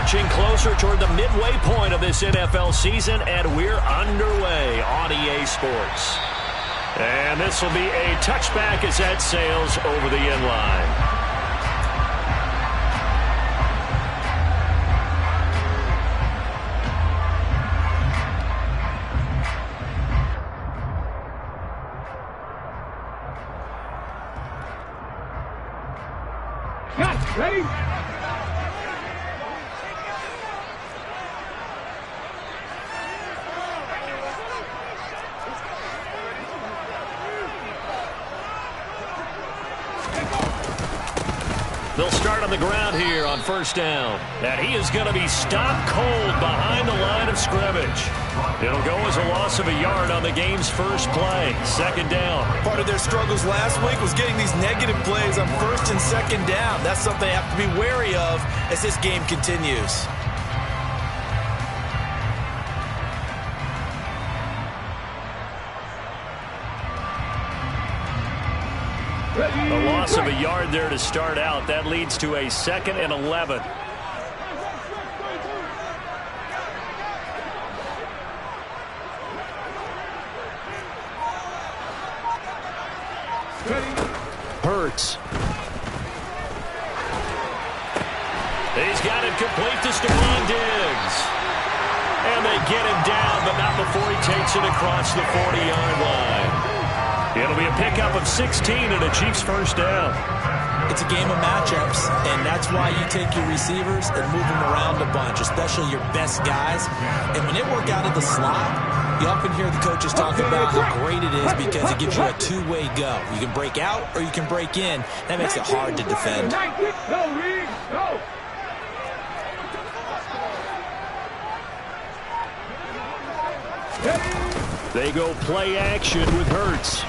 Marching closer toward the midway point of this NFL season, and we're underway on EA Sports. And this will be a touchback as that sails over the end line. Ready? They'll start on the ground here on first down. And he is going to be stopped cold behind the line of scrimmage. It'll go as a loss of a yard on the game's first play. Second down. Part of their struggles last week was getting these negative plays on first and second down. That's something they have to be wary of as this game continues. A loss of a yard there to start out. That leads to a 2nd and 11. Hurts. He's got it complete to Stephon Diggs. And they get him down, but not before he takes it across the 40-yard line. It'll be a pickup of 16 and a Chiefs first down. It's a game of matchups, and that's why you take your receivers and move them around a bunch, especially your best guys. And when they work out of the slot, you often hear the coaches talk about how great it is because it gives you a two-way go. You can break out or you can break in. That makes it hard to defend. They go play action with Hurts.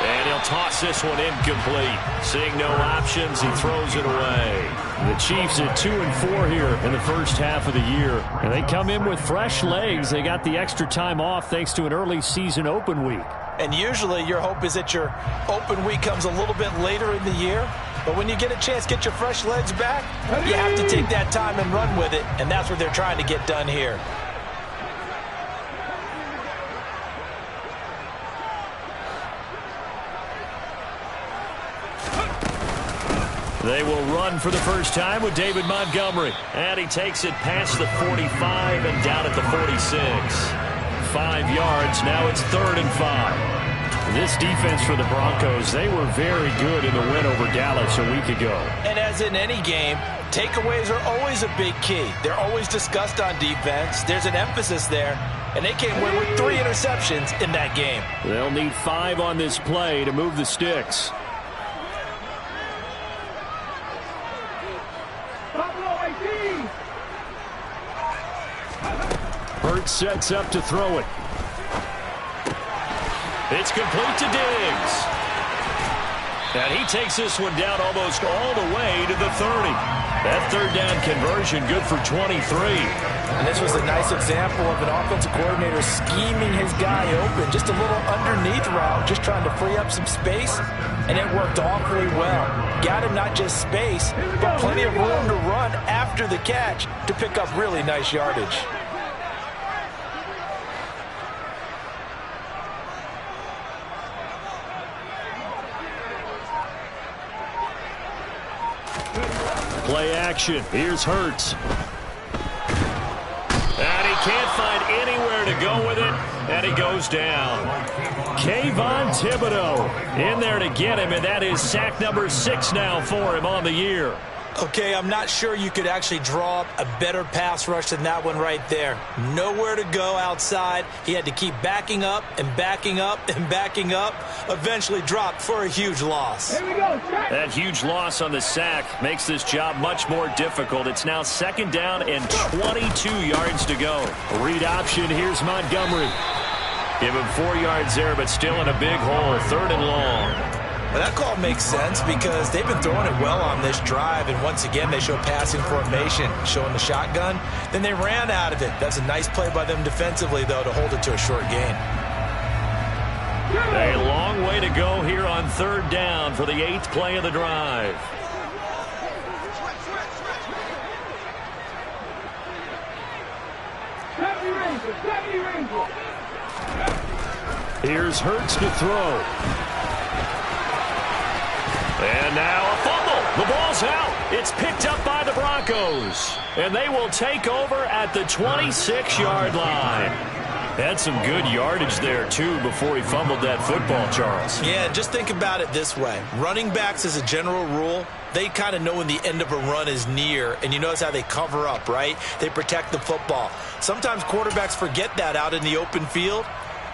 And he'll toss this one incomplete. Seeing no options, he throws it away. The Chiefs at 2-4 here in the first half of the year. And they come in with fresh legs. They got the extra time off thanks to an early season open week. And usually your hope is that your open week comes a little bit later in the year. But when you get a chance to get your fresh legs back, you have to take that time and run with it. And that's what they're trying to get done here. They will run for the first time with David Montgomery. And he takes it past the 45 and down at the 46. 5 yards. Now it's 3rd and 5. This defense for the Broncos, they were very good in the win over Dallas a week ago. And as in any game, takeaways are always a big key. They're always discussed on defense. There's an emphasis there. And they came away with 3 interceptions in that game. They'll need 5 on this play to move the sticks. Hurts sets up to throw it. It's complete to Diggs. And he takes this one down almost all the way to the 30. That 3rd down conversion good for 23. And this was a nice example of an offensive coordinator scheming his guy open. Just a little underneath route, just trying to free up some space. And it worked awfully well. Got him not just space, but plenty of room to run after the catch to pick up really nice yardage. Play action. Here's Hurts. And he can't find anywhere to go with it, and he goes down. Kayvon Thibodeaux in there to get him, and that is sack number 6 now for him on the year. Okay, I'm not sure you could actually draw up a better pass rush than that one right there. Nowhere to go outside. He had to keep backing up and backing up and backing up. Eventually dropped for a huge loss. That huge loss on the sack makes this job much more difficult. It's now 2nd down and 22 yards to go. Read option. Here's Montgomery. Give him 4 yards there, but still in a big hole. 3rd and long. Well, that call makes sense because they've been throwing it well on this drive, and once again they show passing formation, showing the shotgun. Then they ran out of it. That's a nice play by them defensively, though, to hold it to a short gain. A long way to go here on 3rd down for the 8th play of the drive. Here's Hurts to throw. And now a fumble. The ball's out. It's picked up by the Broncos. And they will take over at the 26-yard line. Had some good yardage there, too, before he fumbled that football, Charles. Yeah, just think about it this way. Running backs, as a general rule, they kind of know when the end of a run is near, and you notice how they cover up, right? They protect the football. Sometimes quarterbacks forget that out in the open field.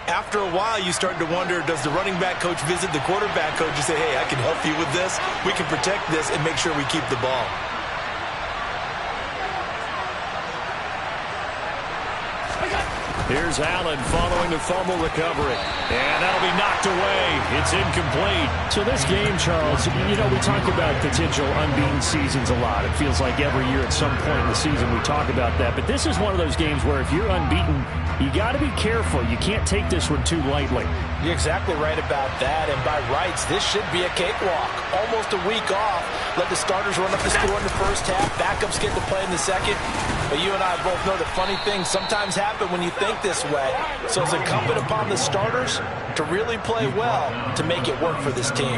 After a while, you start to wonder, does the running back coach visit the quarterback coach and say, hey, I can help you with this. We can protect this and make sure we keep the ball. Here's Allen following the fumble recovery. And that'll be knocked away. It's incomplete. So this game, Charles, you know, we talk about potential unbeaten seasons a lot. It feels like every year at some point in the season we talk about that. But this is one of those games where if you're unbeaten, you got to be careful. You can't take this one too lightly. You're exactly right about that. And by rights, this should be a cakewalk. Almost a week off. Let the starters run up the score in the first half. Backups get to play in the second. But you and I both know that funny things sometimes happen when you think this way. So it's incumbent upon the starters to really play well to make it work for this team.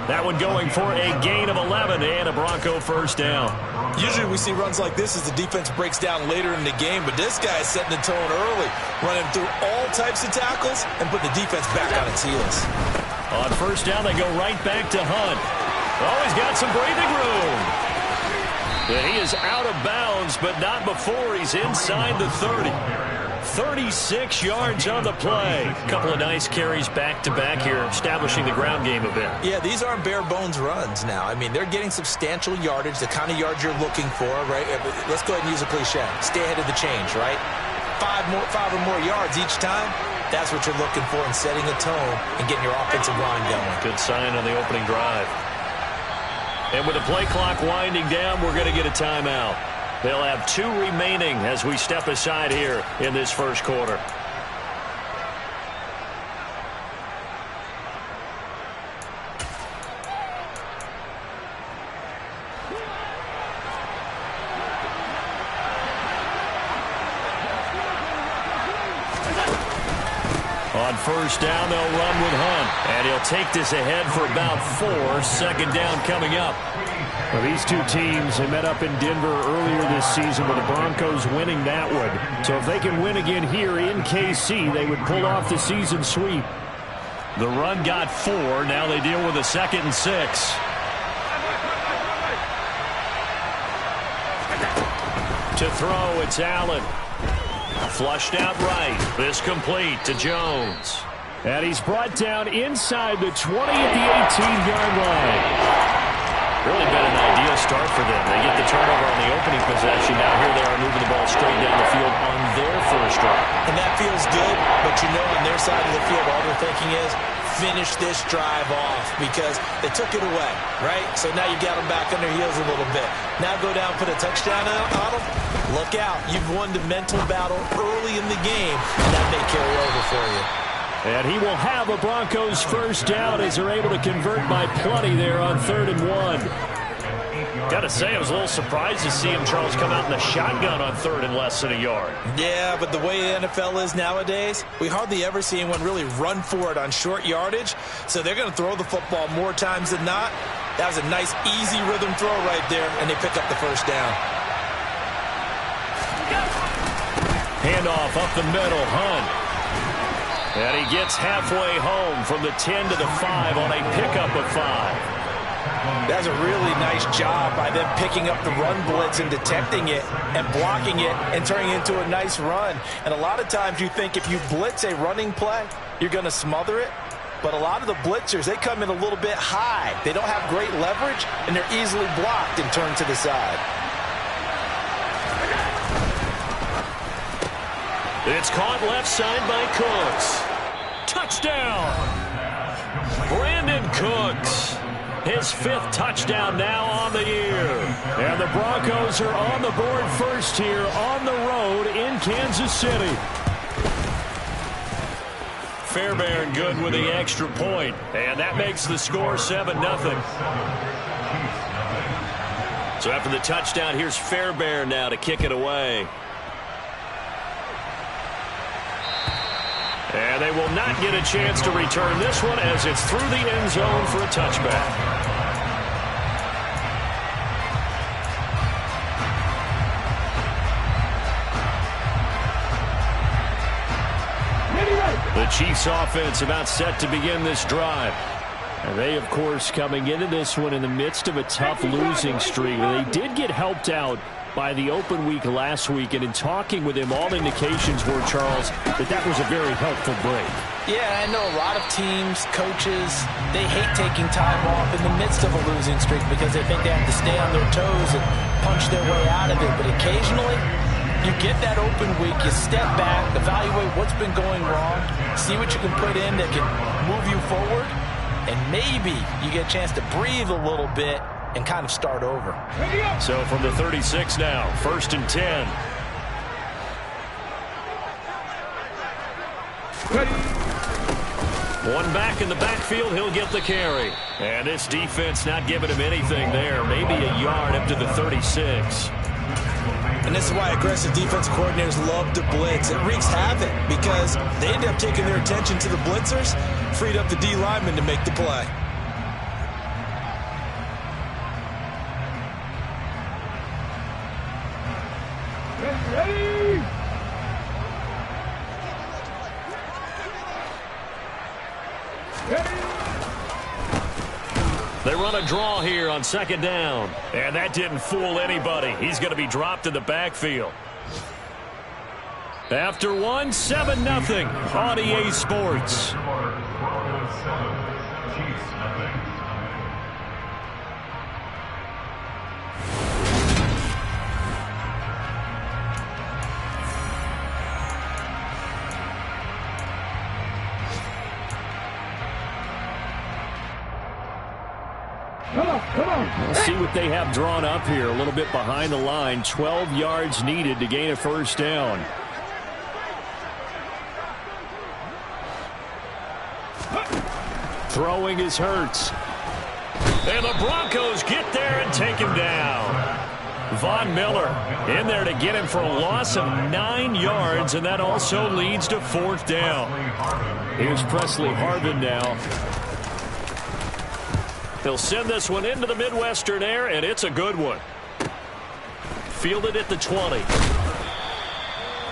That one going for a gain of 11 and a Bronco first down. Usually we see runs like this as the defense breaks down later in the game, but this guy is setting the tone early, running through all types of tackles and put the defense back on its heels. On first down, they go right back to Hunt. Oh, he's got some breathing room. And he is out of bounds, but not before he's inside the 30. 36 yards on the play. A couple of nice carries back-to-back here, establishing the ground game a bit. Yeah, these aren't bare-bones runs now. I mean, they're getting substantial yardage, the kind of yards you're looking for, right? Let's go ahead and use a cliche. Stay ahead of the change, right? Five or more yards each time. That's what you're looking for in setting a tone and getting your offensive line going. Good sign on the opening drive. And with the play clock winding down, we're going to get a timeout. They'll have 2 remaining as we step aside here in this first quarter. On first down, they'll run with Hunt. And he'll take this ahead for about 4. Second down coming up. Well, these two teams, they met up in Denver earlier this season with the Broncos winning that one. So if they can win again here in KC, they would pull off the season sweep. The run got 4. Now they deal with a 2nd and 6. To throw, it's Allen. Flushed out right. This complete to Jones. And he's brought down inside the 20 at the 18-yard line. Really been an ideal start for them. They get the turnover on the opening possession. Now here they are moving the ball straight down the field on their first drive. And that feels good, but you know on their side of the field all they're thinking is finish this drive off because they took it away, right? So now you got them back on their heels a little bit. Now go down, put a touchdown on them. Look out. You've won the mental battle early in the game, and that may carry over for you. And he will have a Broncos first down as they're able to convert by plenty there on 3rd and 1. Got to say, I was a little surprised to see him, Charles, come out in the shotgun on 3rd and less than a yard. Yeah, but the way the NFL is nowadays, we hardly ever see anyone really run for it on short yardage. So they're going to throw the football more times than not. That was a nice, easy rhythm throw right there, and they pick up the first down. Handoff up the middle, Hunt. And he gets halfway home from the 10 to the 5 on a pickup of 5. That's a really nice job by them picking up the run blitz and detecting it and blocking it and turning it into a nice run. And a lot of times you think if you blitz a running play, you're going to smother it. But a lot of the blitzers, they come in a little bit high. They don't have great leverage, and they're easily blocked and turned to the side. It's caught left side by Cooks. Touchdown! Brandon Cooks. His 5th touchdown now on the year. And the Broncos are on the board first here on the road in Kansas City. Fairbairn good with the extra point. And that makes the score 7-0. So after the touchdown, here's Fairbairn now to kick it away. And they will not get a chance to return this one as it's through the end zone for a touchback. The Chiefs offense about set to begin this drive. And they, of course, coming into this one in the midst of a tough losing streak. They did get helped out by the open week last week, and in talking with him, all indications were, Charles, that was a very helpful break. Yeah, I know a lot of teams, coaches, they hate taking time off in the midst of a losing streak because they think they have to stay on their toes and punch their way out of it. But occasionally, you get that open week, you step back, evaluate what's been going wrong, see what you can put in that can move you forward, and maybe you get a chance to breathe a little bit and kind of start over. So from the 36 now, 1st and 10. One back in the backfield, he'll get the carry. And this defense not giving him anything there, maybe a yard up to the 36. And this is why aggressive defensive coordinators love to blitz. It wreaks havoc because they end up taking their attention to the blitzers, freed up the D lineman to make the play. Ready. They run a draw here on 2nd down. And that didn't fool anybody. He's going to be dropped in the backfield. After one, 7-0 on EA Sports. We'll see what they have drawn up here. A little bit behind the line. 12 yards needed to gain a 1st down. Throwing is Hurts. And the Broncos get there and take him down. Von Miller in there to get him for a loss of 9 yards, and that also leads to 4th down. Here's Presley Harvin now. He'll send this one into the Midwestern air, and it's a good one. Fielded at the 20.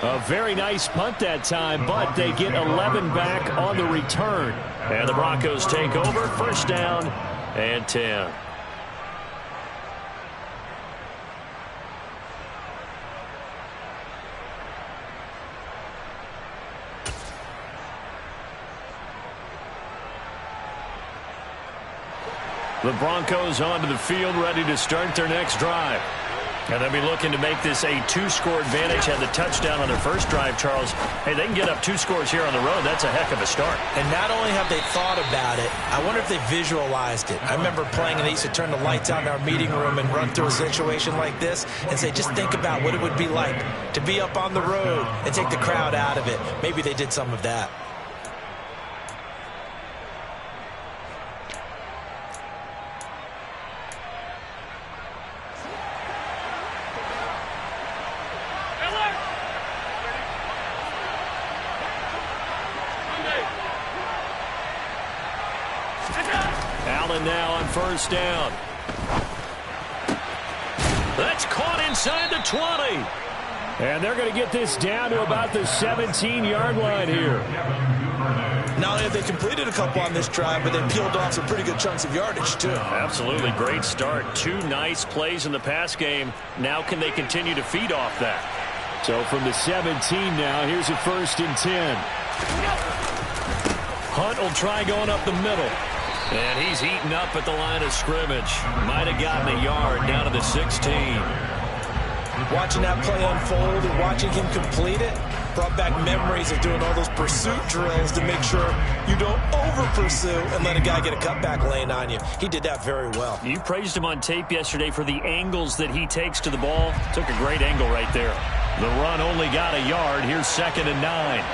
A very nice punt that time, but they get 11 back on the return. And the Broncos take over, 1st down and 10. The Broncos onto the field, ready to start their next drive. And they'll be looking to make this a 2-score advantage. Had the touchdown on their first drive, Charles. Hey, they can get up 2 scores here on the road. That's a heck of a start. And not only have they thought about it, I wonder if they visualized it. I remember playing, and they used to turn the lights out in our meeting room and run through a situation like this and say, just think about what it would be like to be up on the road and take the crowd out of it. Maybe they did some of that. Allen now on 1st down. That's caught inside the 20. And they're going to get this down to about the 17-yard line here. Not only have they completed a couple on this drive, but they peeled off some pretty good chunks of yardage, too. Absolutely. Great start. 2 nice plays in the pass game. Now can they continue to feed off that? So from the 17 now, here's a 1st and 10. Hunt will try going up the middle. And he's eaten up at the line of scrimmage. Might have gotten a yard down to the 16. Watching that play unfold and watching him complete it brought back memories of doing all those pursuit drills to make sure you don't over-pursue and let a guy get a cutback lane on you. He did that very well. You praised him on tape yesterday for the angles that he takes to the ball. Took a great angle right there. The run only got a yard. Here's 2nd and 9.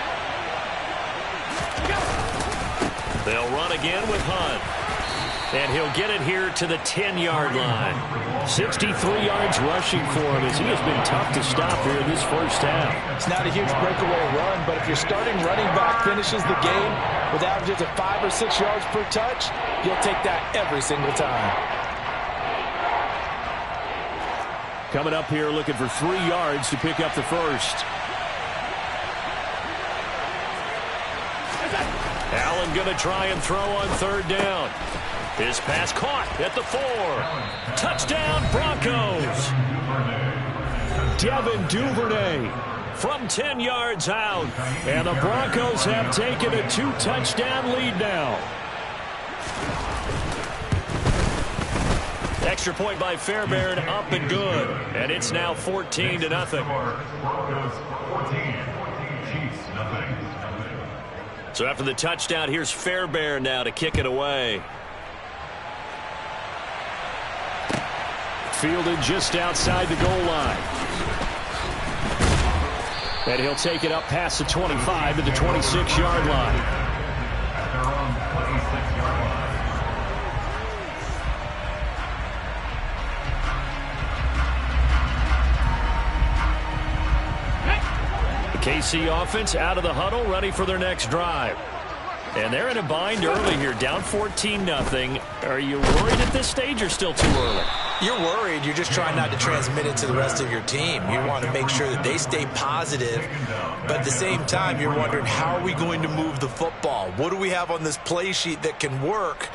They'll run again with Hunt. And he'll get it here to the 10-yard line. 63 yards rushing for him as he has been tough to stop here in this first half. It's not a huge breakaway run, but if your starting running back finishes the game with averages of 5 or 6 yards per touch, you'll take that every single time. Coming up here looking for 3 yards to pick up the first. Allen going to try and throw on third down. His pass caught at the 4. Touchdown, Broncos. Devin Duvernay From 10 yards out. And the Broncos have taken a 2-touchdown lead now. Extra point by Fairbairn, up and good. And it's now 14-0. So after the touchdown, here's Fairbairn now to kick it away. Fielded just outside the goal line. And he'll take it up past the 25 to the 26-yard line. KC offense out of the huddle, ready for their next drive. And they're in a bind early here, down 14-0. Are you worried at this stage or still too early? You're worried. You're just trying not to transmit it to the rest of your team. You want to make sure that they stay positive. But at the same time, you're wondering, how are we going to move the football? What do we have on this play sheet that can work?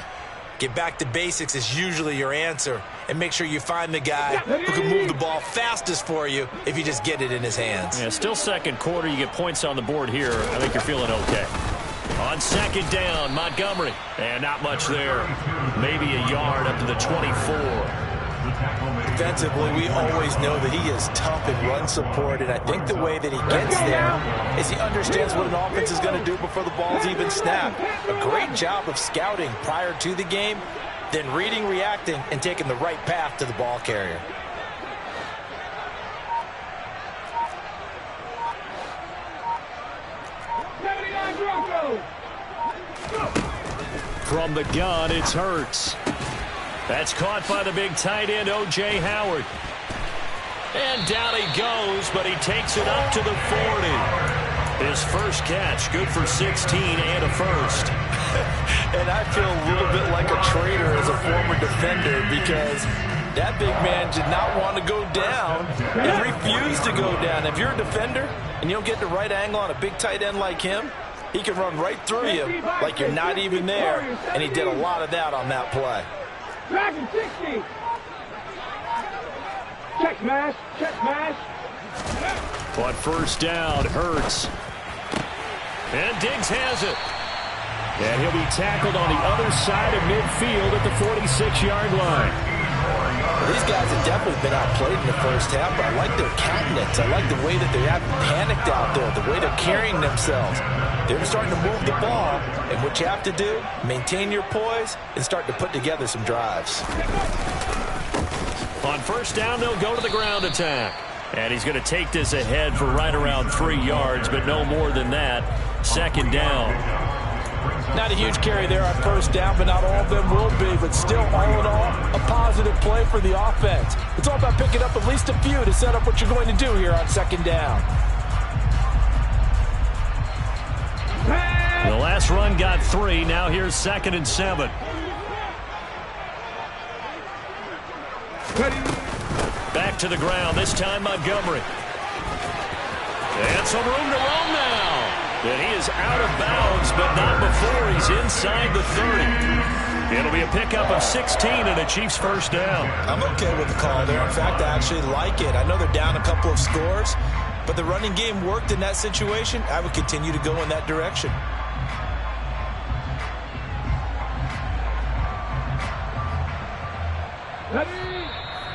Get back to basics is usually your answer. And make sure you find the guy who can move the ball fastest for you if you just get it in his hands. Yeah, still second quarter. You get points on the board here. I think you're feeling okay. On second down, Montgomery. And not much there. Maybe a yard up to the 24. Defensively, we always know that he is tough in run support, and I think the way that he gets there is he understands what an offense is going to do before the ball's even snapped. A great job of scouting prior to the game, then reading, reacting, and taking the right path to the ball carrier. From the gun, it's Hurts. That's caught by the big tight end, O.J. Howard. And down he goes, but he takes it up to the 40. His first catch, good for 16 and a first. And I feel a little bit like a traitor as a former defender because that big man did not want to go down and refused to go down. If you're a defender and you don't get the right angle on a big tight end like him, he can run right through you like you're not even there, and he did a lot of that on that play. Dragon 60. Check smash. Check smash. On first down, Hurts. And Diggs has it. And he'll be tackled on the other side of midfield at the 46-yard line. These guys have definitely been outplayed in the first half, but I like their countenance. I like the way that they haven't panicked out there, the way they're carrying themselves. They're starting to move the ball, and what you have to do, maintain your poise and start to put together some drives. On first down, they'll go to the ground attack. And he's going to take this ahead for right around 3 yards, but no more than that. Second down. Not a huge carry there on first down, but not all of them will be. But still, all in all, a positive play for the offense. It's all about picking up at least a few to set up what you're going to do here on second down. The last run got 3. Now here's 2nd and 7. Back to the ground. This time Montgomery. And some room to roam now. And he is out of bounds, but not before he's inside the 30. It'll be a pickup of 16 and a Chiefs first down. I'm okay with the call there. In fact, I actually like it. I know they're down a couple of scores, but the running game worked in that situation. I would continue to go in that direction. Ready?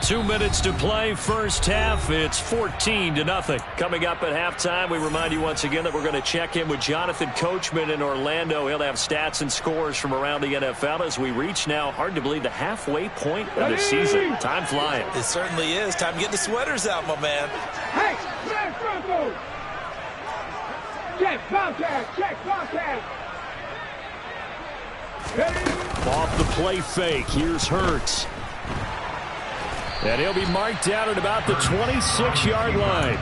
2 minutes to play, first half. It's 14-0. Coming up at halftime, we remind you once again that we're going to check in with Jonathan Coachman in Orlando. He'll have stats and scores from around the NFL as we reach now, hard to believe, the halfway point of the season. Time flying. It certainly is. Time to get the sweaters out, my man. Hey, smash Broncos. Check Bobcat. Check Bobcat. Ready? Off the play fake, here's Hurts. And he'll be marked down at about the 26-yard line.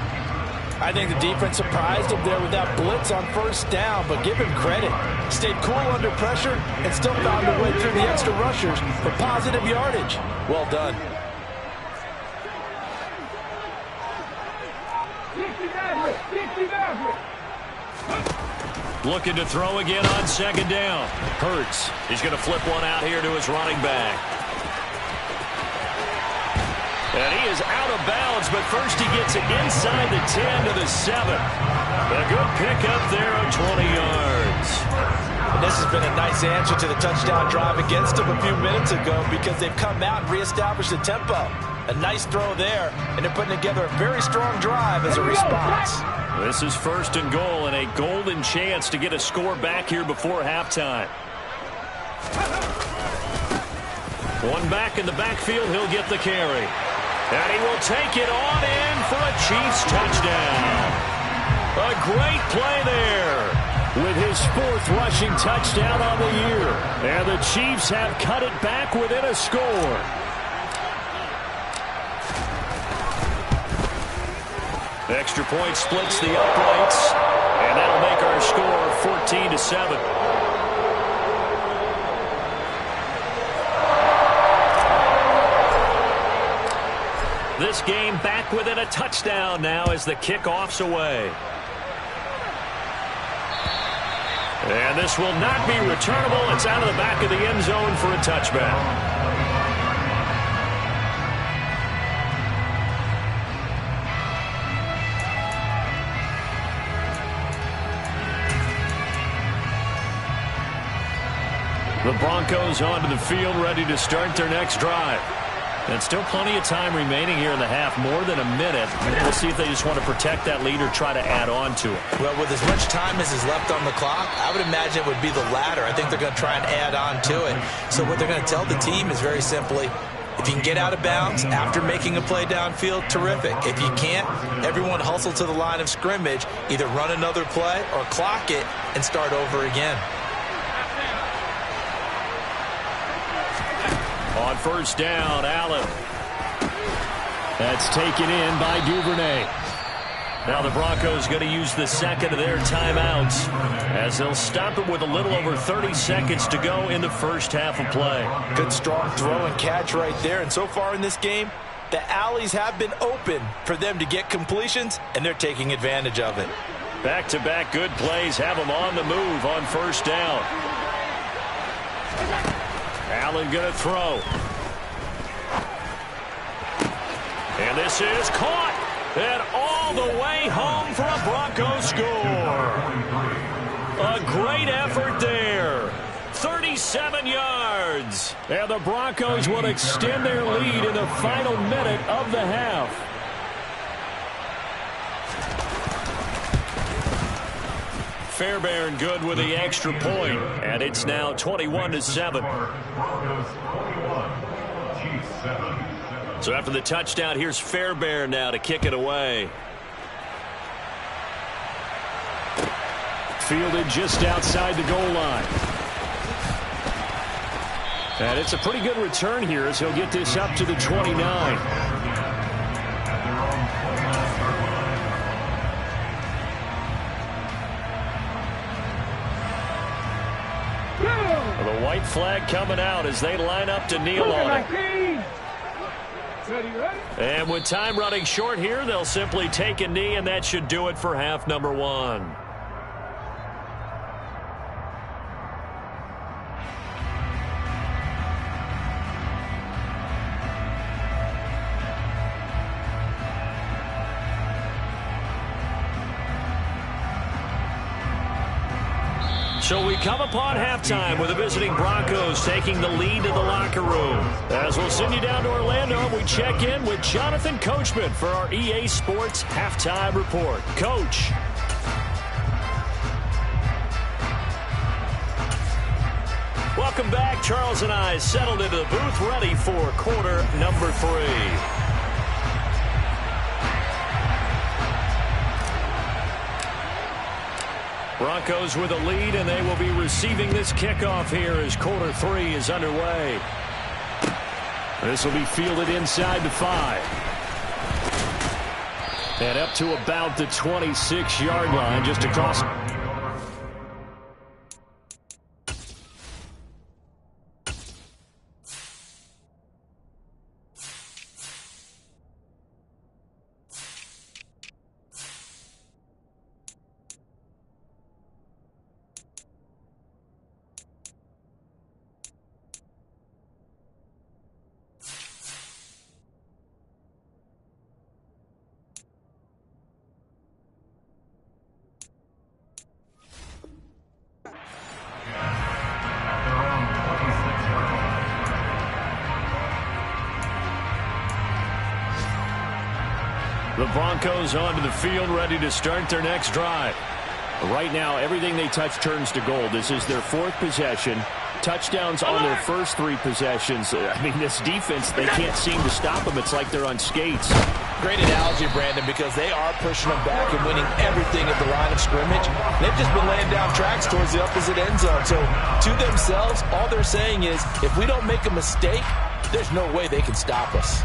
I think the defense surprised him there with that blitz on first down, but give him credit. Stayed cool under pressure and still found a way through the extra rushers for positive yardage. Well done. Looking to throw again on second down. Hurts. He's going to flip one out here to his running back. And he is out of bounds, but first he gets it inside the 10 to the 7. A good pickup there on 20 yards. And this has been a nice answer to the touchdown drive against them a few minutes ago because they've come out and reestablished the tempo. A nice throw there, and they're putting together a very strong drive as a response. This is first and goal and a golden chance to get a score back here before halftime. One back in the backfield, he'll get the carry. And he will take it on in for a Chiefs touchdown. A great play there. With his 4th rushing touchdown on the year. And the Chiefs have cut it back within a score. Extra point splits the uprights. And that'll make our score 14-7. This game back within a touchdown now as the kickoff's away. And this will not be returnable. It's out of the back of the end zone for a touchback. The Broncos onto the field, ready to start their next drive. And still plenty of time remaining here in the half, more than a minute. We'll see if they just want to protect that lead or try to add on to it. Well, with as much time as is left on the clock, I would imagine it would be the latter. I think they're going to try and add on to it. So what they're going to tell the team is very simply, if you can get out of bounds after making a play downfield, terrific. If you can't, everyone hustle to the line of scrimmage, either run another play or clock it and start over again. On first down, Allen. That's taken in by Duvernay. Now the Broncos going to use the second of their timeouts as they'll stop it with a little over 30 seconds to go in the first half of play. Good strong throw and catch right there. And so far in this game, the alleys have been open for them to get completions, and they're taking advantage of it. Back-to-back good plays have them on the move on first down. Allen going to throw. And this is caught. And all the way home for a Broncos score. A great effort there. 37 yards. And the Broncos will extend their lead in the final minute of the half. Fairbairn good with the extra point, and it's now 21-7. So after the touchdown, here's Fairbairn now to kick it away. Fielded just outside the goal line. And it's a pretty good return here as he'll get this up to the 29. The white flag coming out as they line up to kneel on it. And with time running short here, they'll simply take a knee, and that should do it for half number one. So we come upon halftime with the visiting Broncos taking the lead to the locker room. As we'll send you down to Orlando, we check in with Jonathan Coachman for our EA Sports Halftime Report. Coach. Welcome back. Charles and I settled into the booth ready for quarter number 3. Broncos with a lead, and they will be receiving this kickoff here as quarter 3 is underway. This will be fielded inside the 5. And up to about the 26-yard line, just across. The Broncos onto the field, ready to start their next drive. Right now, everything they touch turns to gold. This is their 4th possession. Touchdowns on their first 3 possessions. I mean, this defense, they can't seem to stop them. It's like they're on skates. Great analogy, Brandon, because they are pushing them back and winning everything at the line of scrimmage. They've just been laying down tracks towards the opposite end zone. So, to themselves, all they're saying is, if we don't make a mistake, there's no way they can stop us.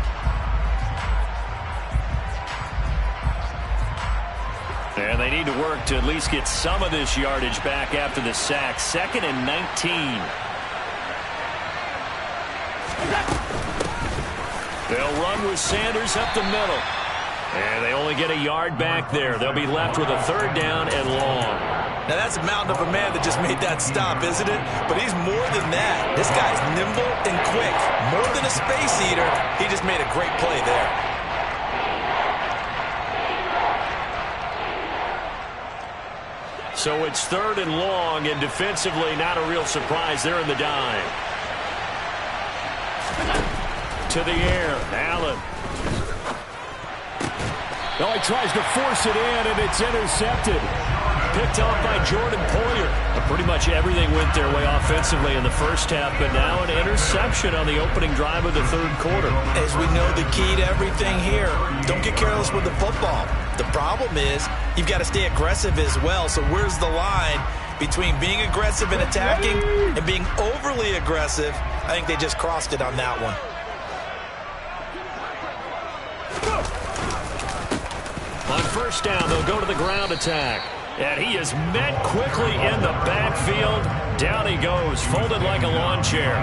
And they need to work to at least get some of this yardage back after the sack. 2nd and 19. They'll run with Sanders up the middle. And they only get a yard back there. They'll be left with a 3rd down and long. Now, that's a mountain of a man that just made that stop, isn't it? But he's more than that. This guy's nimble and quick. More than a space eater. He just made a great play there. So it's 3rd and long, and defensively not a real surprise. They're in the dime. To the air, Allen. Oh, he tries to force it in, and it's intercepted. Picked off by Jordan Poyer. Pretty much everything went their way offensively in the first half, but now an interception on the opening drive of the 3rd quarter. As we know, the key to everything here, don't get careless with the football. The problem is you've got to stay aggressive as well. So where's the line between being aggressive and attacking and being overly aggressive? I think they just crossed it on that one. On 1st down, they'll go to the ground attack. And he is met quickly in the backfield. Down he goes, folded like a lawn chair.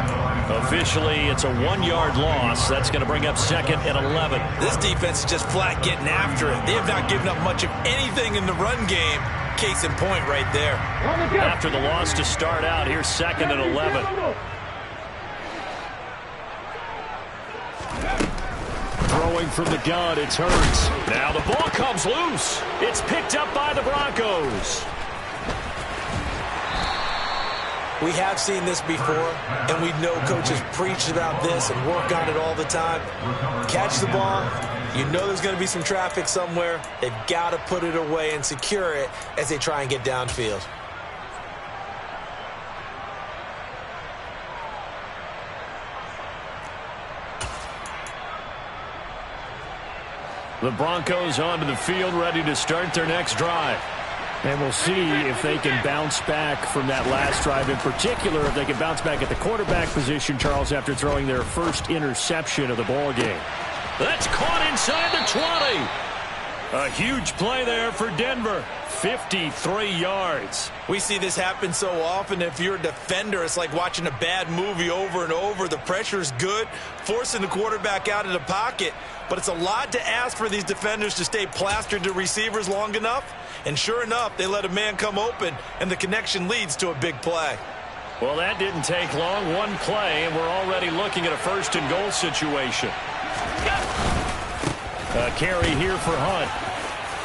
Officially, it's a 1-yard loss. That's going to bring up 2nd and 11. This defense is just flat getting after it. They have not given up much of anything in the run game. Case in point right there. After the loss to start out, here's 2nd and 11. Throwing from the gun, it's Hurts. Now the ball comes loose. It's picked up by the Broncos. We have seen this before, and we know coaches preach about this and work on it all the time. Catch the ball. You know there's going to be some traffic somewhere. They've got to put it away and secure it as they try and get downfield. The Broncos onto the field, ready to start their next drive. And we'll see if they can bounce back from that last drive. In particular, if they can bounce back at the quarterback position, Charles, after throwing their first interception of the ball game. That's caught inside the 20. A huge play there for Denver. 53 yards. We see this happen so often. If you're a defender, it's like watching a bad movie over and over. The pressure's good, forcing the quarterback out of the pocket. But it's a lot to ask for these defenders to stay plastered to receivers long enough. And sure enough, they let a man come open, and the connection leads to a big play. Well, that didn't take long. One play, and we're already looking at a 1st and goal situation. A carry here for Hunt.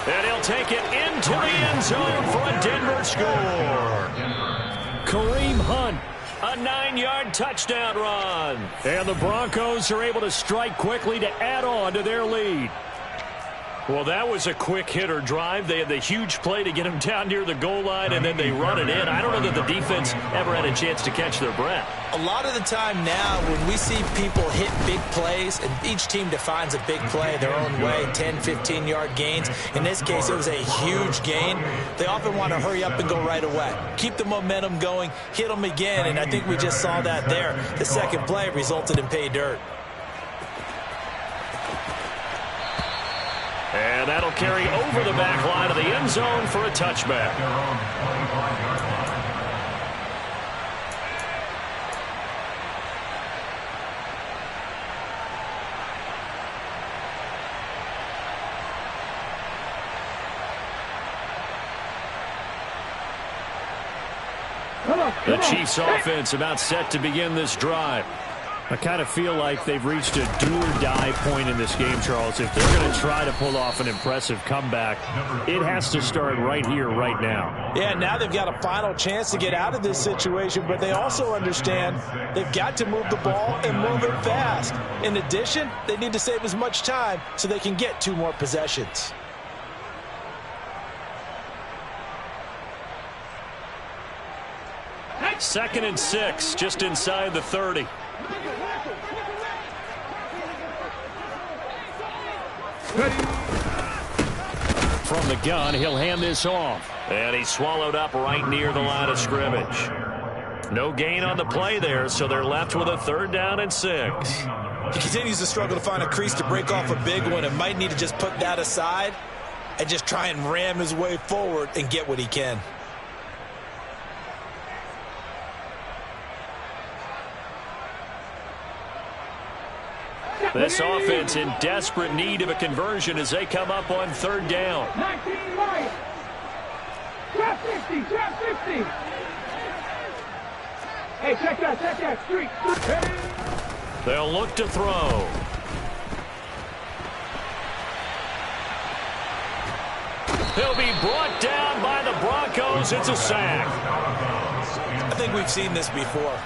And he'll take it into the end zone for a Denver score. Kareem Hunt. A 9-yard touchdown run. And the Broncos are able to strike quickly to add on to their lead. Well, that was a quick hitter drive. They had the huge play to get him down near the goal line, and then they run it in. I don't know that the defense ever had a chance to catch their breath. A lot of the time now when we see people hit big plays, and each team defines a big play their own way, 10, 15-yard gains. In this case, it was a huge gain. They often want to hurry up and go right away. Keep the momentum going, hit them again, and I think we just saw that there. The second play resulted in pay dirt. And that'll carry over the back line of the end zone for a touchback. The Chiefs offense about set to begin this drive. I kind of feel like they've reached a do-or-die point in this game, Charles. If they're going to try to pull off an impressive comeback, it has to start right here, right now. Yeah, now they've got a final chance to get out of this situation, but they also understand they've got to move the ball and move it fast. In addition, they need to save as much time so they can get 2 more possessions. Second and 6, just inside the 30. From the gun, he'll hand this off. And he's swallowed up right near the line of scrimmage. No gain on the play there, so they're left with a 3rd down and 6. He continues to struggle to find a crease to break off a big one and might need to just put that aside and just try and ram his way forward and get what he can. This offense in desperate need of a conversion as they come up on 3rd down. 19 right. Trap 50, trap 50. Hey, check that street. Hey. They'll look to throw. He'll be brought down by the Broncos. It's a sack. I think we've seen this before.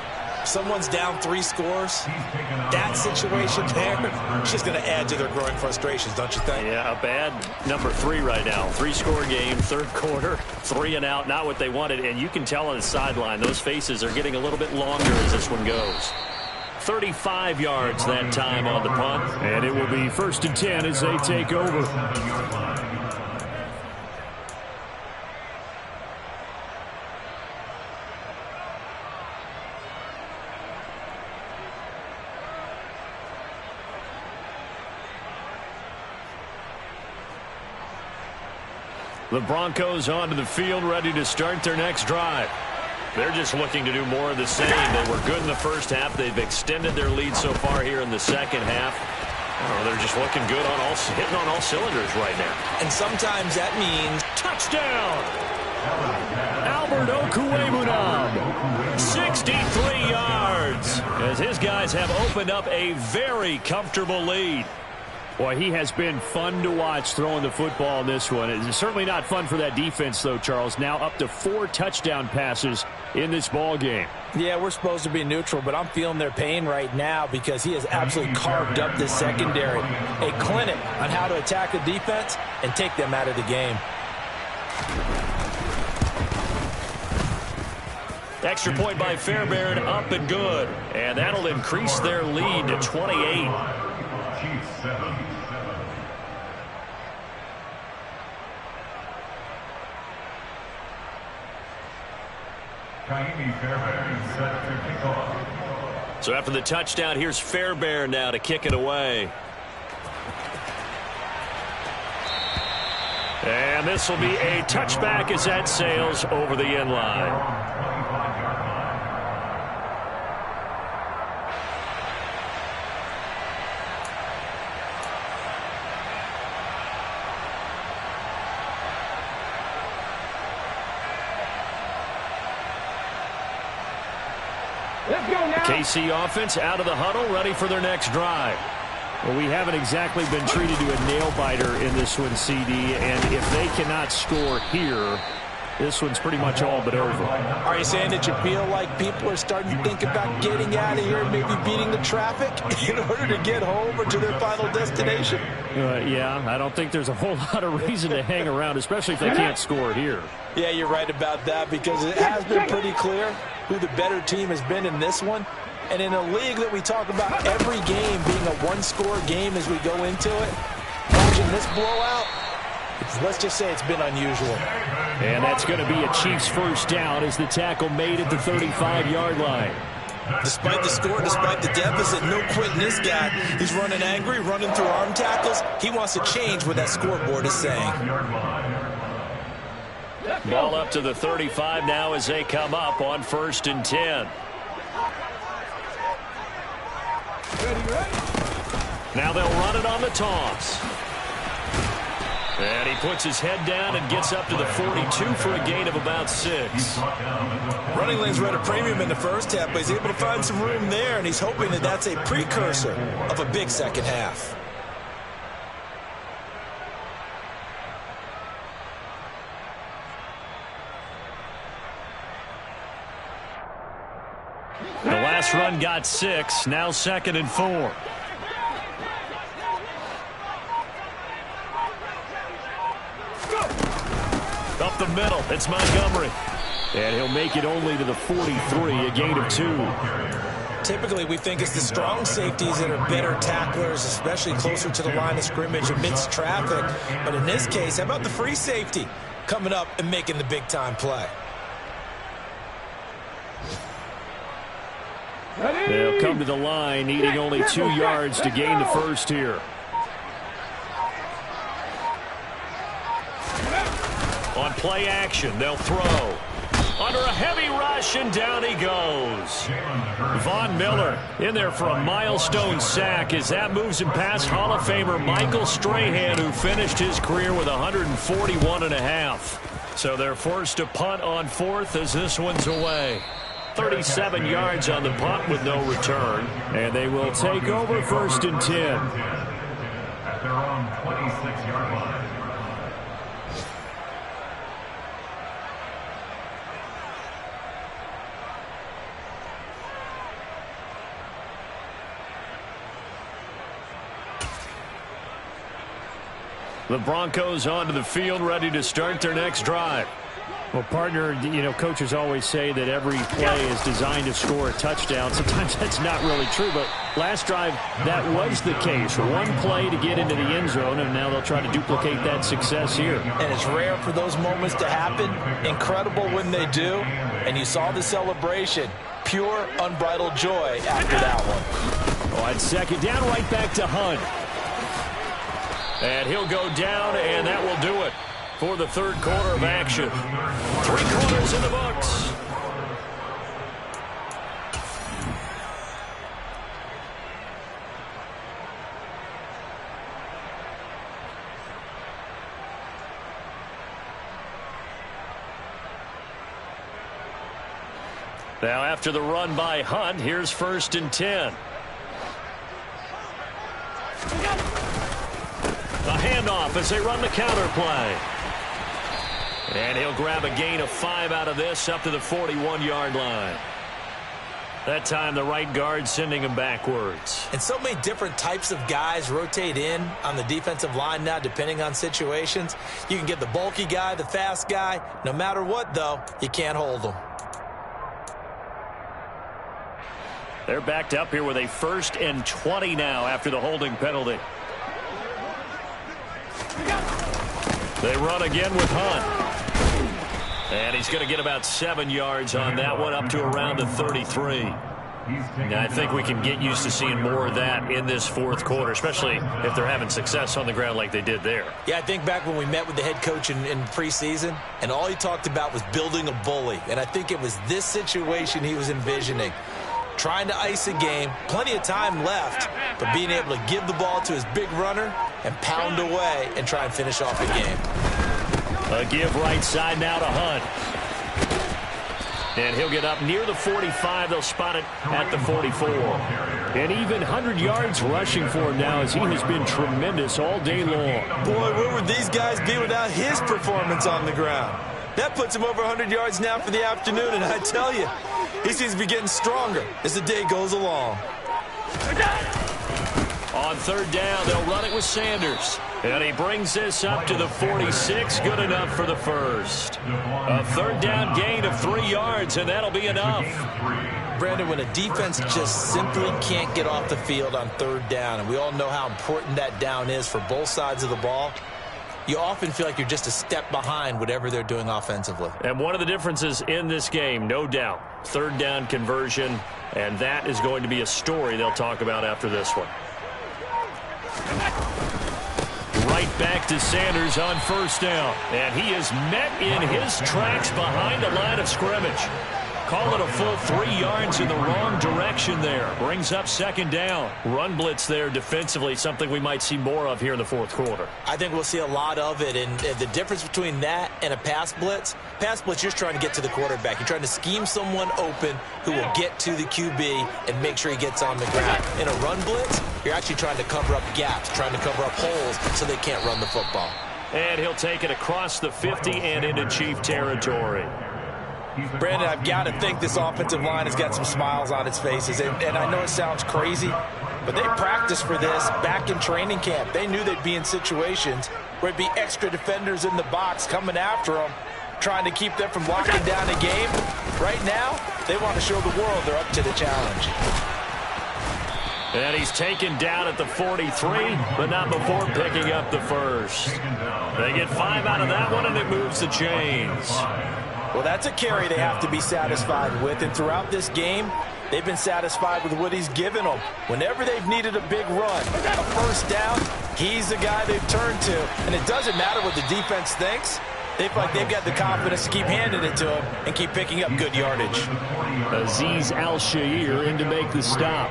Someone's down 3 scores. That situation there, it's just going to add to their growing frustrations, don't you think? Yeah, a bad number 3 right now. 3-score game, 3rd quarter, 3 and out, not what they wanted. And you can tell on the sideline, those faces are getting a little bit longer as this one goes. 35 yards that time on the punt. And it will be 1st and 10 as they take over. The Broncos onto the field, ready to start their next drive. They're just looking to do more of the same. They were good in the first half. They've extended their lead so far here in the second half. Oh, they're just looking good on hitting on all cylinders right now. And sometimes that means touchdown. Albert Okwuegbunam, 63 yards, as his guys have opened up a very comfortable lead. Boy, he has been fun to watch throwing the football in this one. It's certainly not fun for that defense, though, Charles. Now up to 4 touchdown passes in this ball game. Yeah, we're supposed to be neutral, but I'm feeling their pain right now because he has absolutely carved up this secondary. A clinic on how to attack the defense and take them out of the game. Extra point by Fairbairn, up and good. And that'll increase their lead to 28. So after the touchdown, here's Fairbairn now to kick it away. And this will be a touchback as that sails over the end line. KC offense out of the huddle, ready for their next drive. Well, we haven't exactly been treated to a nail-biter in this one, CD, and if they cannot score here, this one's pretty much all but over. Are you saying that you feel like people are starting to think about getting out of here and maybe beating the traffic in order to get home or to their final destination? Yeah, I don't think there's a whole lot of reason to hang around, especially if they can't score here. Yeah, you're right about that, because it has been pretty clear who the better team has been in this one. And in a league that we talk about every game being a one-score game as we go into it, watching this blowout, let's just say it's been unusual. And that's going to be a Chiefs first down as the tackle made at the 35-yard line. Despite the score, despite the deficit, no quitting this guy. He's running angry, running through arm tackles. He wants to change what that scoreboard is saying. Ball up to the 35 now as they come up on 1st and 10. Now they'll run it on the toss. And he puts his head down and gets up to the 42 for a gain of about 6. Running lanes were at a premium in the first half, but he's able to find some room there, and he's hoping that that's a precursor of a big second half. The last run got 6, now 2nd and 4. Up the middle, it's Montgomery. And he'll make it only to the 43, a gain of 2. Typically, we think it's the strong safeties that are better tacklers, especially closer to the line of scrimmage amidst traffic. But in this case, how about the free safety coming up and making the big-time play? They'll come to the line, needing only 2 yards to gain the first here. On play action, they'll throw. Under a heavy rush, and down he goes. Von Miller in there for a milestone sack as that moves him past Hall of Famer Michael Strahan, who finished his career with 141.5. So they're forced to punt on 4th as this one's away. 37 yards on the punt with no return. And they will take over 1st and 10. At their own 26-yard line. The Broncos onto the field, ready to start their next drive. Well, partner, you know, coaches always say that every play is designed to score a touchdown. Sometimes that's not really true, but last drive, that was the case. One play to get into the end zone, and now they'll try to duplicate that success here. And it's rare for those moments to happen. Incredible when they do. And you saw the celebration. Pure, unbridled joy after that one. On 2nd down, right back to Hunt. And he'll go down, and that will do it for the 3rd quarter of action. 3 quarters in the books. Now after the run by Hunt, here's 1st and 10. A handoff as they run the counter play. And he'll grab a gain of 5 out of this up to the 41-yard line. That time the right guard sending him backwards. And so many different types of guys rotate in on the defensive line now depending on situations. You can get the bulky guy, the fast guy. No matter what, though, you can't hold them. They're backed up here with a 1st and 20 now after the holding penalty. They run again with Hunt. And he's going to get about 7 yards on that one, up to around the 33. Now, I think we can get used to seeing more of that in this 4th quarter, especially if they're having success on the ground like they did there. Yeah, I think back when we met with the head coach in preseason, and all he talked about was building a bully. And I think it was this situation he was envisioning. Trying to ice a game, plenty of time left, but being able to give the ball to his big runner and pound away and try and finish off the game. A give right side now to Hunt. And he'll get up near the 45. They'll spot it at the 44. And even 100 yards rushing for him now as he has been tremendous all day long. Boy, where would these guys be without his performance on the ground? That puts him over 100 yards now for the afternoon, and I tell you, he seems to be getting stronger as the day goes along. On third down, they'll run it with Sanders. And he brings this up to the 46. Good enough for the first. A third down gain of 3 yards, and that'll be enough. Brandon, when a defense just simply can't get off the field on third down, and we all know how important that down is for both sides of the ball, you often feel like you're just a step behind whatever they're doing offensively. And one of the differences in this game, no doubt, third down conversion, and that is going to be a story they'll talk about after this one. Right back to Sanders on first down. And he is met in his tracks behind the line of scrimmage. Call it a full 3 yards in the wrong direction there. Brings up second down. Run blitz there defensively, something we might see more of here in the fourth quarter. I think we'll see a lot of it. And the difference between that and a pass blitz, you're just trying to get to the quarterback. You're trying to scheme someone open who will get to the QB and make sure he gets on the ground. In a run blitz, you're actually trying to cover up gaps, trying to cover up holes so they can't run the football. And he'll take it across the 50 and into Chief territory. Brandon, I've got to think this offensive line has got some smiles on its faces. And I know it sounds crazy, but they practiced for this back in training camp. They knew they'd be in situations where it'd be extra defenders in the box coming after them, trying to keep them from locking down a game. Right now, they want to show the world they're up to the challenge. And he's taken down at the 43, but not before picking up the first. They get 5 out of that one, and it moves the chains. Well, that's a carry they have to be satisfied with, and throughout this game, they've been satisfied with what he's given them. Whenever they've needed a big run, a first down, he's the guy they've turned to. And it doesn't matter what the defense thinks. They feel like they've got the confidence to keep handing it to him and keep picking up good yardage. Azeez Al-Shaair in to make the stop.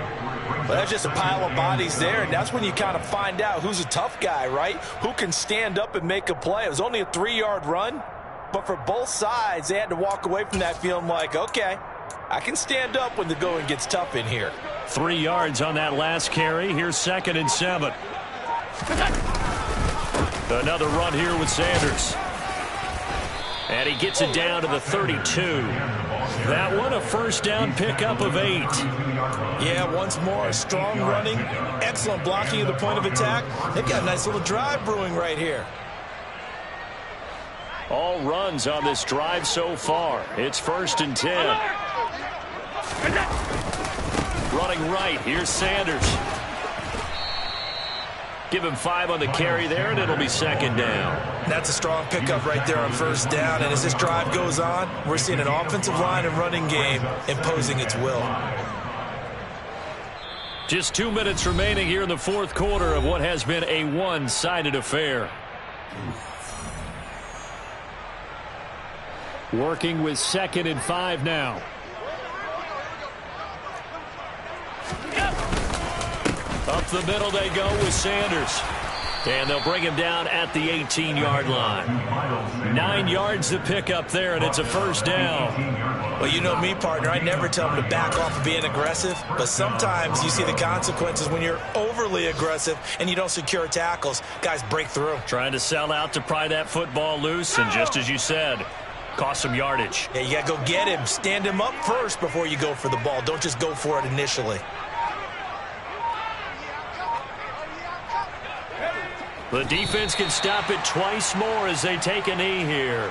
Well, that's just a pile of bodies there, and that's when you kind of find out who's a tough guy, right? Who can stand up and make a play. It was only a 3-yard run. But for both sides, they had to walk away from that feeling like, okay, I can stand up when the going gets tough in here. 3 yards on that last carry. Here's 2nd and 7. Another run here with Sanders. And he gets it down to the 32. That one, a first down pickup of 8. Yeah, once more, strong running, excellent blocking at the point of attack. They've got a nice little drive brewing right here. All runs on this drive so far. It's 1st and 10. Running right. Here's Sanders. Give him 5 on the carry there, and it'll be 2nd down. That's a strong pickup right there on first down. And as this drive goes on, we're seeing an offensive line and running game imposing its will. Just 2 minutes remaining here in the fourth quarter of what has been a one-sided affair. Working with 2nd and 5 now. Up the middle they go with Sanders. And they'll bring him down at the 18-yard line. 9 yards to pick up there, and it's a first down. Well, you know me, partner. I never tell them to back off of being aggressive. But sometimes you see the consequences when you're overly aggressive and you don't secure tackles. Guys break through. Trying to sell out to pry that football loose, and just as you said, cost some yardage. Yeah, you got to go get him. Stand him up first before you go for the ball. Don't just go for it initially. The defense can stop it twice more as they take a knee here.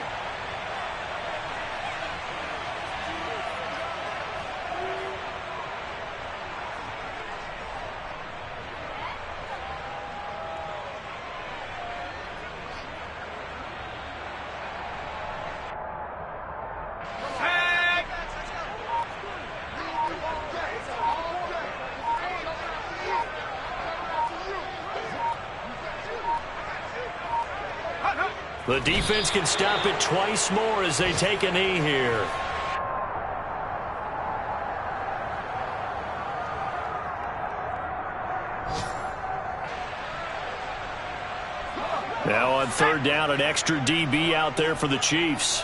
The defense can stop it twice more as they take a knee here. Now on third down, an extra DB out there for the Chiefs.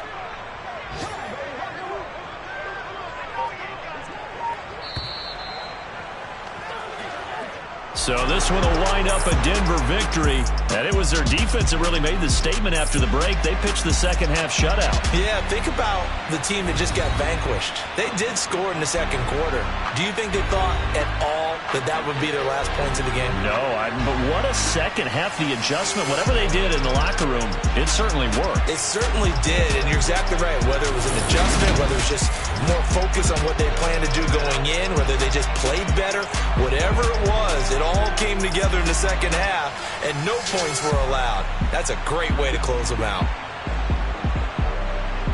So this one will wind up a Denver victory. And it was their defense that really made the statement after the break. They pitched the second half shutout. Yeah, think about the team that just got vanquished. They did score in the second quarter. Do you think they thought at all that would be their last points of the game? No, but what a second half. The adjustment, whatever they did in the locker room, it certainly worked. It certainly did, and you're exactly right. Whether it was an adjustment, whether it was just more focus on what they planned to do going in, whether they just played better, whatever it was, it all came together in the second half, and no points were allowed. That's a great way to close them out.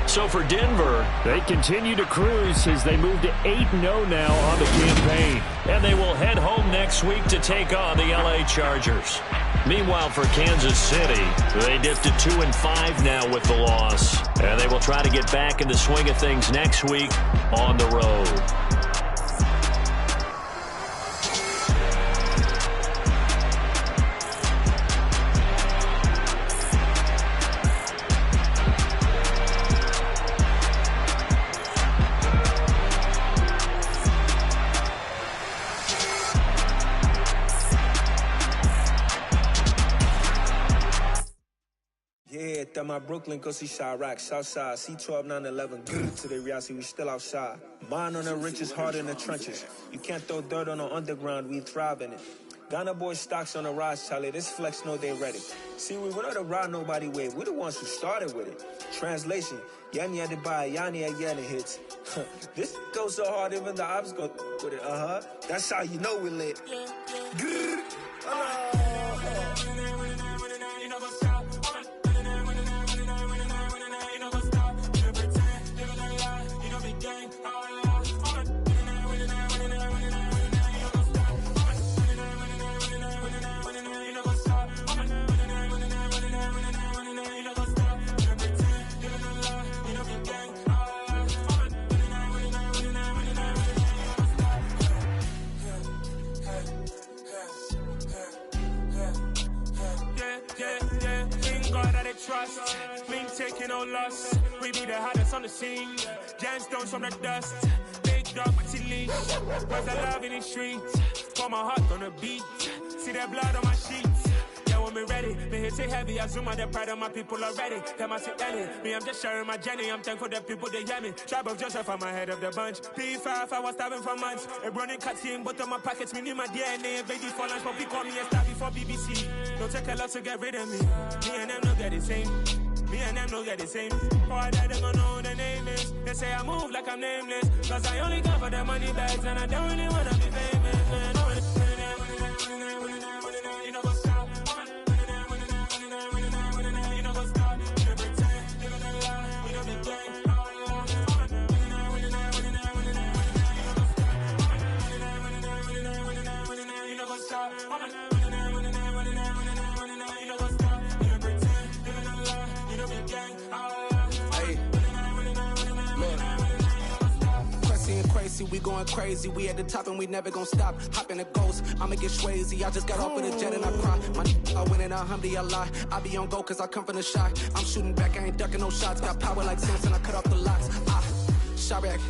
So for Denver, they continue to cruise as they move to 8-0 now on the campaign. And they will head home next week to take on the LA Chargers. Meanwhile, for Kansas City, they dipped to 2-5 now with the loss. And they will try to get back in the swing of things next week on the road. That my Brooklyn, go see Chirac, Southside, C12, 911, good to the reality, we still outside. Mine on the riches, heart in the trenches. You can't throw dirt on the underground, we thrive in it. Ghana boys stocks on the rise, Charlie, this flex know they ready. See, we were not to ride nobody with, we're the ones who started with it. Translation, Yanni had to buy, Yanni had Yanni hits. This goes so hard, even the ops go with it, That's how you know we lit. Trust, we ain't taking no loss. We be the hottest on the scene. Gemstones from the dust. Big dog with your leash. Cause I love in the streets. Pour my heart on the beat. See that blood on my sheets. Yeah, when we ready, me hit it heavy. I zoom out the pride of my people already. Them I sit Ellie. Me, I'm just sharing my journey. I'm thankful that people they hear me. Tribe of Joseph, I'm ahead of the bunch. P5, I was starving for months. A running cutscene, but on my pockets, me need my DNA. Invaded for lunch, but we call me a star before BBC. Don't take a lot to get rid of me. Me and them don't get the same. Me and them don't get the same. Oh, I died, they gon' know who the name is. They say I move like I'm nameless. Cause I only got for the money bags. And I don't really wanna be famous, man. You know what's up? You know what's up? You don't pretend. Live in a lie. We don't be gang. You know what's up? We going crazy, we at the top and we never gonna stop. Hop in a ghost, I'ma get swayzy. I just got off of the jet and I cry. My I win in a Humvee, I lie. I be on go cause I come from the shot. I'm shooting back, I ain't ducking no shots. Got power like Samson, I cut off the locks. Chirac,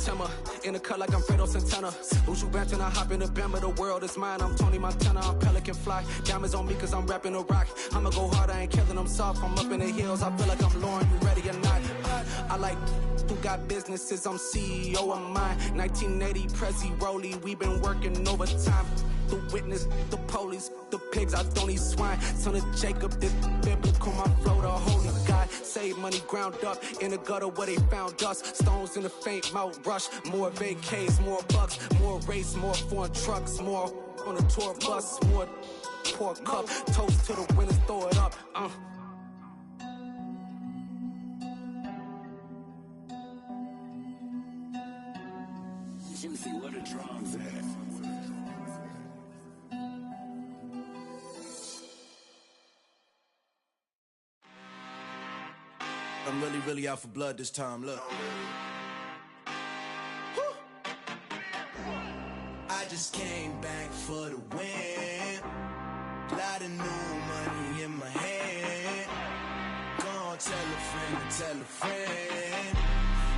Tema, in the cut like I'm Fredo Santana. Uju Banton, I hop in the Bama, the world is mine. I'm Tony Montana, I'm Pelican Fly. Diamonds on me cause I'm rapping a rock. I'ma go hard, I ain't killing them soft. I'm up in the hills, I feel like I'm Lauren, you ready or not? I like who got businesses, I'm CEO of mine. 1980 Prezi Rolly, we been working overtime. The witness, the police, the pigs, I don't eat swine. Son of Jacob, this biblical, my flow, the holy God. Save money ground up in the gutter where they found us. Stones in the faint Mount Rush. More vacays, more bucks, more race, more foreign trucks, more on the tour bus, more pour cup. Toast to the winners, throw it up. Jimothy, what a drums at. I'm really out for blood this time, look. I just came back for the win. Lot of new money in my hand. Gonna tell a friend to tell a friend.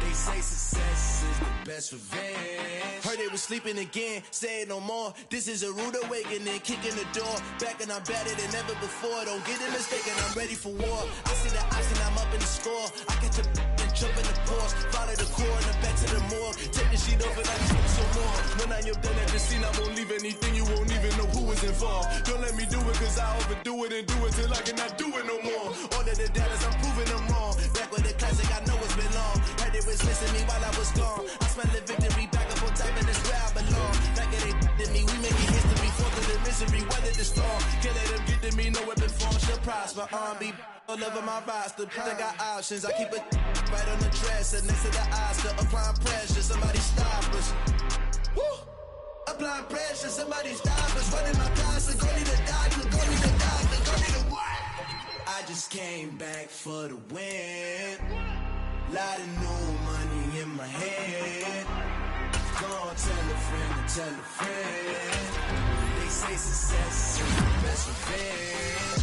They say success is the best revenge. Heard they was sleeping again, say it no more. This is a rude awakening, kicking the door. Back and I'm better than ever before. Don't get it mistaken, I'm ready for war. I see the option, I'm up in the score. I catch a and jump in the course. Follow the core and the back to the morgue. Take the sheet off and I take some more. When I am done at the scene, I won't leave anything. You won't even know who is involved. Don't let me do it, cause I overdo it and do it till I cannot do it no more. All of the doubters, I'm proving them wrong. Back with the classic, I know it's been long. Heard it was missing me while I was gone. I smell the victory back up on top, and it's where I belong. Back at it to me, we making history. Fall through the misery, weather the storm. Can't let them get to me, no weapon form shall prosper. R&B all over my roster. I got options, I keep it right on the dresser. Next to the Oscar, applying pressure. Somebody stop us. Woo! Applying pressure, somebody stop us. Running my closet, go need a doctor, go need a doctor, go need a what? I just came back for the win. Lot of new money in my head. Go on, tell a friend and tell a friend. They say success is the best revenge.